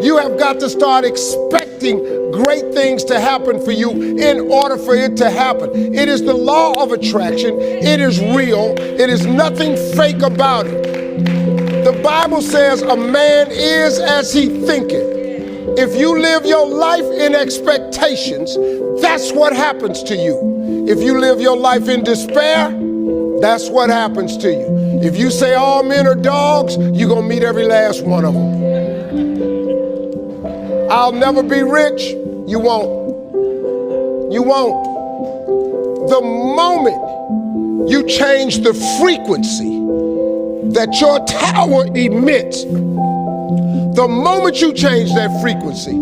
You have got to start expecting great things to happen for you in order for it to happen. It is the law of attraction. It is real. It is nothing fake about it. The Bible says a man is as he thinketh. If you live your life in expectations, that's what happens to you. If you live your life in despair, that's what happens to you. If you say all men are dogs, you're going to meet every last one of them. I'll never be rich, you won't. You won't. The moment you change the frequency that your tower emits, the moment you change that frequency,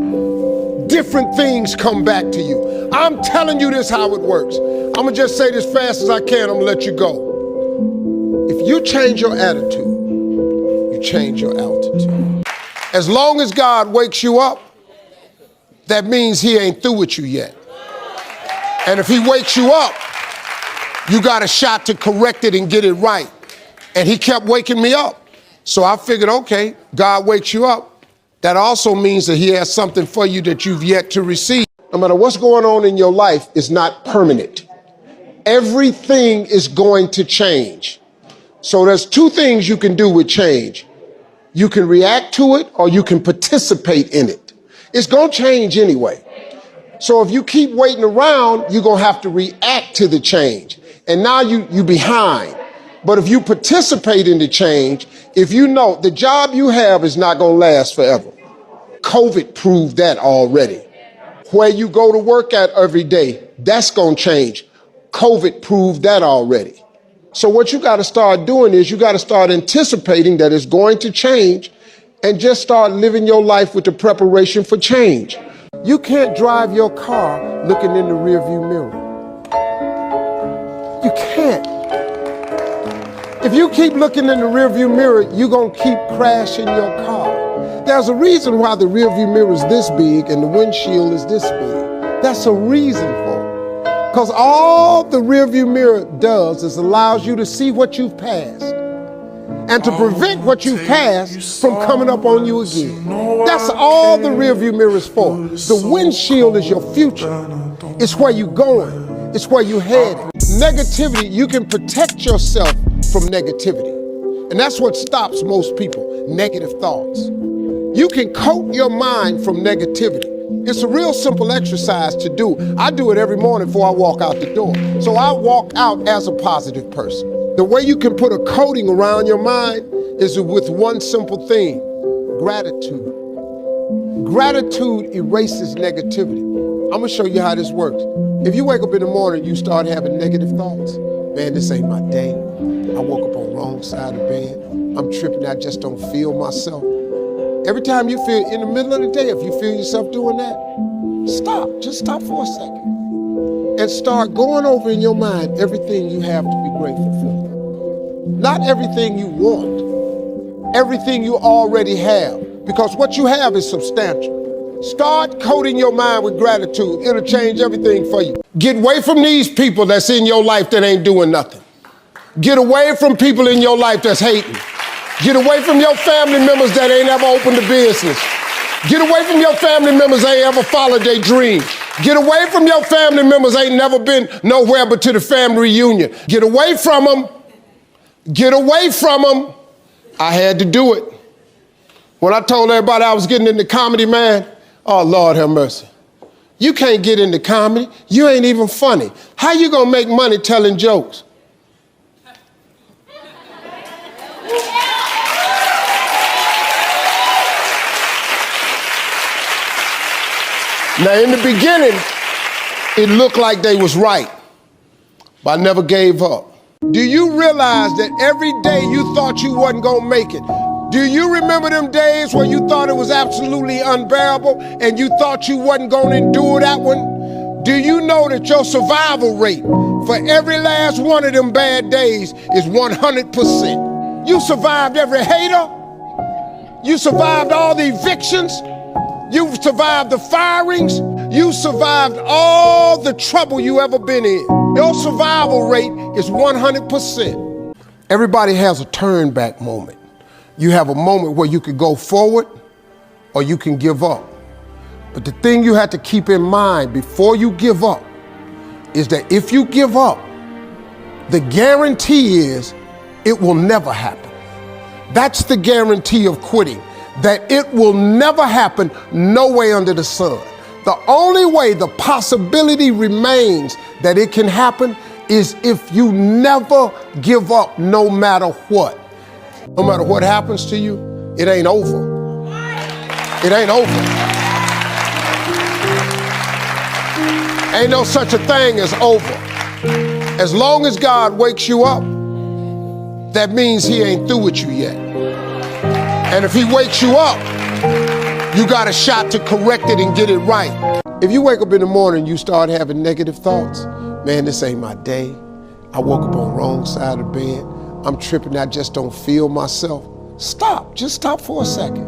different things come back to you. I'm telling you this how it works. I'm gonna just say this fast as I can, I'm gonna let you go. If you change your attitude, you change your altitude. As long as God wakes you up, that means he ain't through with you yet. And if he wakes you up, you got a shot to correct it and get it right. And he kept waking me up. So I figured, okay, God wakes you up. That also means that he has something for you that you've yet to receive. No matter what's going on in your life, it's not permanent. Everything is going to change. So there's two things you can do with change. You can react to it or you can participate in it. It's going to change anyway. So if you keep waiting around, you're going to have to react to the change. And now you behind. But if you participate in the change, if you know the job you have is not going to last forever. COVID proved that already. Where you go to work at every day, that's going to change. COVID proved that already. So what you got to start doing is you got to start anticipating that it's going to change and just start living your life with the preparation for change. You can't drive your car looking in the rearview mirror. You can't. If you keep looking in the rearview mirror, you're going to keep crashing your car. There's a reason why the rearview mirror is this big and the windshield is this big. That's a reason for it. Because all the rearview mirror does is allows you to see what you've passed and to prevent what you've passed from coming up on you again. That's all the rearview mirror is for. The windshield is your future. It's where you're going. It's where you're headed. Negativity, you can protect yourself from negativity. And that's what stops most people, negative thoughts. You can coat your mind from negativity. It's a real simple exercise to do. I do it every morning before I walk out the door. So I walk out as a positive person. The way you can put a coating around your mind is with one simple thing, gratitude. Gratitude erases negativity. I'm gonna show you how this works. If you wake up in the morning, you start having negative thoughts. Man, this ain't my day. I woke up on the wrong side of the bed. I'm tripping, I just don't feel myself. Every time you feel in the middle of the day, if you feel yourself doing that, stop, just stop for a second. And start going over in your mind everything you have to be grateful for. Not everything you want, everything you already have, because what you have is substantial. Start coating your mind with gratitude. It'll change everything for you. Get away from these people that's in your life that ain't doing nothing. Get away from people in your life that's hating. Get away from your family members that ain't ever opened a business. Get away from your family members that ain't ever followed their dream. Get away from your family members that ain't never been nowhere but to the family reunion. Get away from them. Get away from them. I had to do it. When I told everybody I was getting into comedy, man, oh, Lord have mercy. You can't get into comedy. You ain't even funny. How you gonna make money telling jokes? Now, in the beginning, it looked like they was right, but I never gave up. Do you realize that every day you thought you wasn't gonna make it? Do you remember them days where you thought it was absolutely unbearable and you thought you wasn't gonna endure that one? Do you know that your survival rate for every last one of them bad days is 100%? You survived every hater. You survived all the evictions. You survived the firings. You survived all the trouble you ever been in. Your survival rate is 100%. Everybody has a turn back moment. You have a moment where you could go forward or you can give up. But the thing you have to keep in mind before you give up is that if you give up, the guarantee is it will never happen. That's the guarantee of quitting, that it will never happen, no way under the sun. The only way the possibility remains that it can happen is if you never give up, no matter what. No matter what happens to you, it ain't over. It ain't over. Ain't no such a thing as over. As long as God wakes you up, that means he ain't through with you yet. And if he wakes you up, you got a shot to correct it and get it right. If you wake up in the morning and you start having negative thoughts, man, this ain't my day. I woke up on the wrong side of the bed. I'm tripping, I just don't feel myself. Stop, just stop for a second.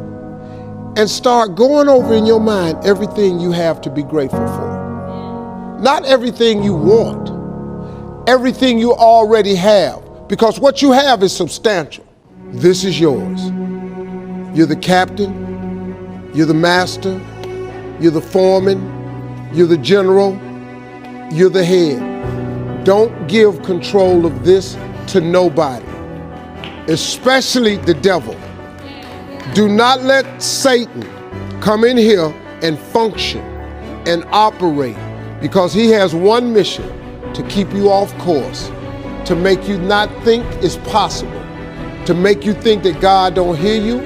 And start going over in your mind everything you have to be grateful for. Not everything you want, everything you already have, because what you have is substantial. This is yours. You're the captain, you're the master, you're the foreman, you're the general, you're the head. Don't give control of this to nobody, especially the devil. Do not let Satan come in here and function and operate, because he has one mission: to keep you off course, to make you not think it's possible, to make you think that God don't hear you.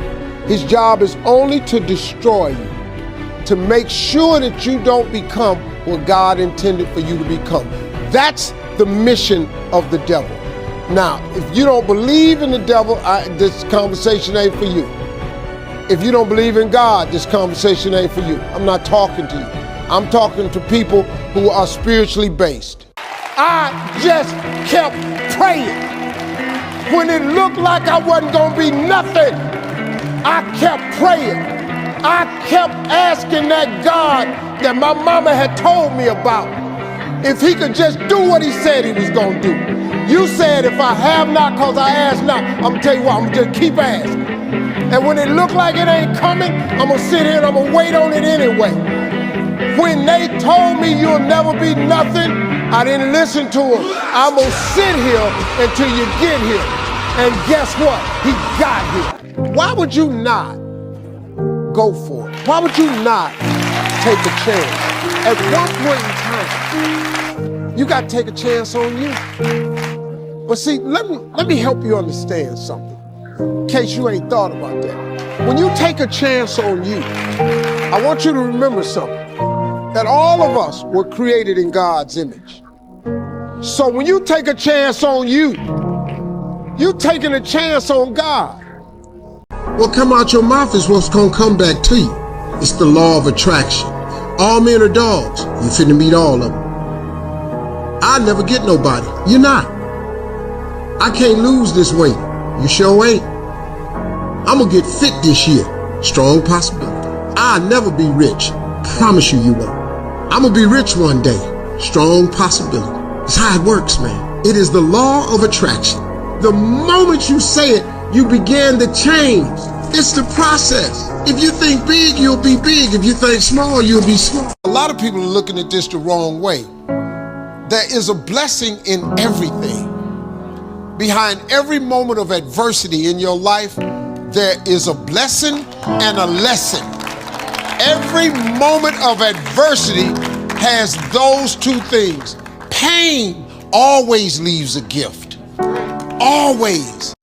His job is only to destroy you, to make sure that you don't become what God intended for you to become. That's the mission of the devil. Now, if you don't believe in the devil, this conversation ain't for you. If you don't believe in God, this conversation ain't for you. I'm not talking to you. I'm talking to people who are spiritually based. I just kept praying. When it looked like I wasn't gonna be nothing, I kept praying. I kept asking that God that my mama had told me about, if he could just do what he said he was gonna do. You said if I have not cause I ask not, I'm gonna tell you what, I'm gonna just keep asking. And when it look like it ain't coming, I'm gonna sit here and I'm gonna wait on it anyway. When they told me you'll never be nothing, I didn't listen to them. I'm gonna sit here until you get here. And guess what? He got here. Why would you not go for it? Why would you not take a chance? At one point in time, you got to take a chance on you. But see, let me help you understand something, in case you ain't thought about that. When you take a chance on you, I want you to remember something, that all of us were created in God's image. So when you take a chance on you, you're taking a chance on God. What come out your mouth is what's gonna come back to you. It's the law of attraction. All men are dogs. You finna meet all of them. I never get nobody. You're not. I can't lose this weight. You sure ain't. I'm gonna get fit this year. Strong possibility. I'll never be rich. Promise you won't. I'm gonna be rich one day. Strong possibility. It's how it works, man. It is the law of attraction. The moment you say it, you begin to change. It's the process. If you think big, you'll be big. If you think small, you'll be small. A lot of people are looking at this the wrong way. There is a blessing in everything. Behind every moment of adversity in your life, there is a blessing and a lesson. Every moment of adversity has those two things. Pain always leaves a gift. Always.